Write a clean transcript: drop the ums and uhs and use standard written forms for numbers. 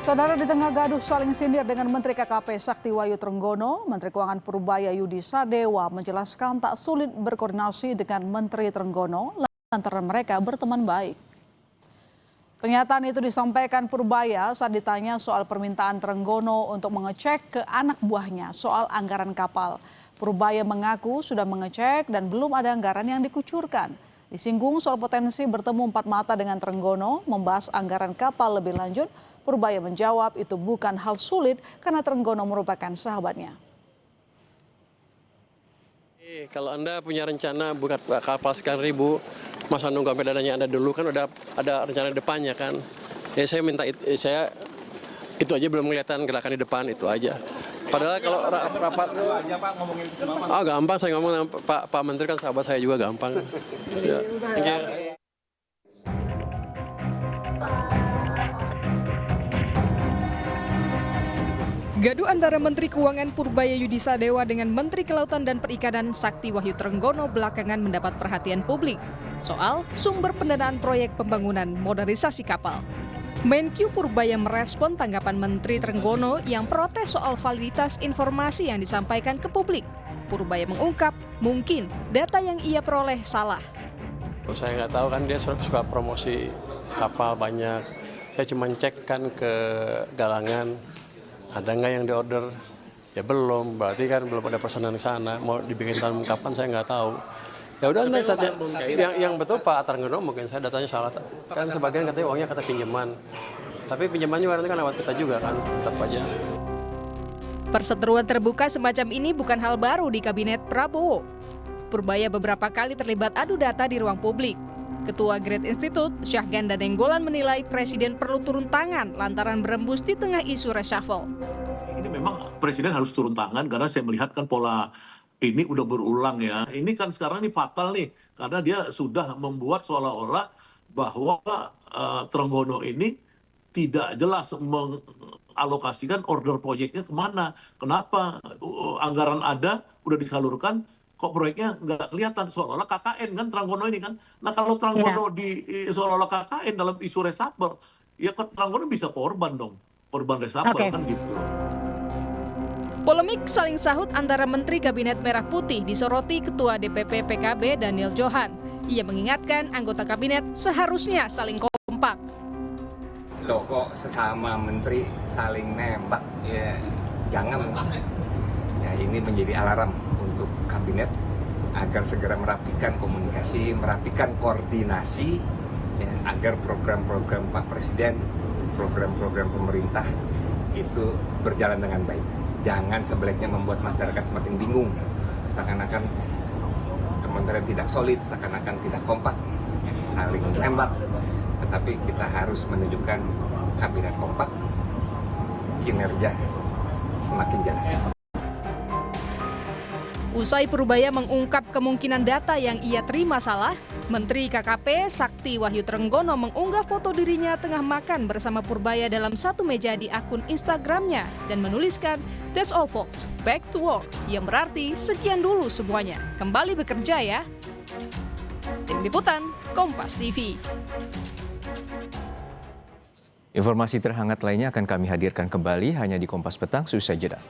Saudara, di tengah gaduh saling sindir dengan Menteri KKP Sakti Wahyu Trenggono, Menteri Keuangan Purbaya Yudi Sadewa menjelaskan tak sulit berkoordinasi dengan Menteri Trenggono lantaran mereka berteman baik. Pernyataan itu disampaikan Purbaya saat ditanya soal permintaan Trenggono untuk mengecek ke anak buahnya soal anggaran kapal. Purbaya mengaku sudah mengecek dan belum ada anggaran yang dikucurkan. Disinggung soal potensi bertemu empat mata dengan Trenggono membahas anggaran kapal lebih lanjut, Purbaya menjawab itu bukan hal sulit karena Trenggono merupakan sahabatnya. Kalau Anda punya rencana buka kapal sekian ribu, masa nunggu sampai dananya Anda dulu, kan udah ada rencana depannya kan. Ya saya minta saya itu aja belum kelihatan gerakan di depan itu aja. Padahal kalau rapat gampang saya ngomong sama Pak Menteri, kan sahabat saya juga, gampang. Ya. Gaduh antara Menteri Keuangan Purbaya Yudi Sadewa dengan Menteri Kelautan dan Perikanan Sakti Wahyu Trenggono belakangan mendapat perhatian publik soal sumber pendanaan proyek pembangunan modernisasi kapal. Menkyu Purbaya merespon tanggapan Menteri Trenggono yang protes soal validitas informasi yang disampaikan ke publik. Purbaya mengungkap mungkin data yang ia peroleh salah. Saya nggak tahu, kan dia suka promosi kapal banyak. Saya cuma cek kan ke galangan, ada nggak yang diorder? Ya belum, berarti kan belum ada pesanan ke sana. Mau dibikin tahun kapan saya nggak tahu. Ya udah, nanti yang betul Pak Trenggono, mungkin saya datanya salah. Kan sebagian katanya uangnya kata pinjaman. Tapi pinjamannya nanti kan lewat kita juga kan, tetap aja. Perseteruan terbuka semacam ini bukan hal baru di Kabinet Prabowo. Purbaya beberapa kali terlibat adu data di ruang publik. Ketua Great Institute, Syahganda Nenggolan menilai Presiden perlu turun tangan lantaran berembus di tengah isu reshuffle. Ini memang Presiden harus turun tangan karena saya melihat kan pola ini udah berulang ya. Ini kan sekarang ini fatal nih karena dia sudah membuat seolah-olah bahwa Trenggono ini tidak jelas mengalokasikan order proyeknya kemana. Kenapa anggaran ada, udah disalurkan, kok proyeknya nggak kelihatan, seolah-olah KKN kan Trenggono ini kan. Nah kalau Trenggono di seolah-olah KKN dalam isu reshuffle, ya Trenggono bisa korban dong, korban reshuffle kan gitu. Polemik saling sahut antara Menteri Kabinet Merah Putih disoroti Ketua DPP PKB Daniel Johan. Ia mengingatkan anggota kabinet seharusnya saling kompak. Loh kok sesama menteri saling nembak, ya jangan. Ya ini menjadi alarm untuk kabinet agar segera merapikan komunikasi, merapikan koordinasi, ya, agar program-program Pak Presiden, program-program pemerintah itu berjalan dengan baik. Jangan sebaliknya membuat masyarakat semakin bingung, seakan-akan kementerian tidak solid, seakan-akan tidak kompak, saling menembak. Tetapi kita harus menunjukkan kabinet kompak, kinerja semakin jelas. Usai Purbaya mengungkap kemungkinan data yang ia terima salah, Menteri KKP Sakti Wahyu Trenggono mengunggah foto dirinya tengah makan bersama Purbaya dalam satu meja di akun Instagramnya dan menuliskan "That's all folks, back to work", yang berarti sekian dulu semuanya, kembali bekerja ya. Tim Liputan, Kompas TV. Informasi terhangat lainnya akan kami hadirkan kembali hanya di Kompas Petang, usai jeda.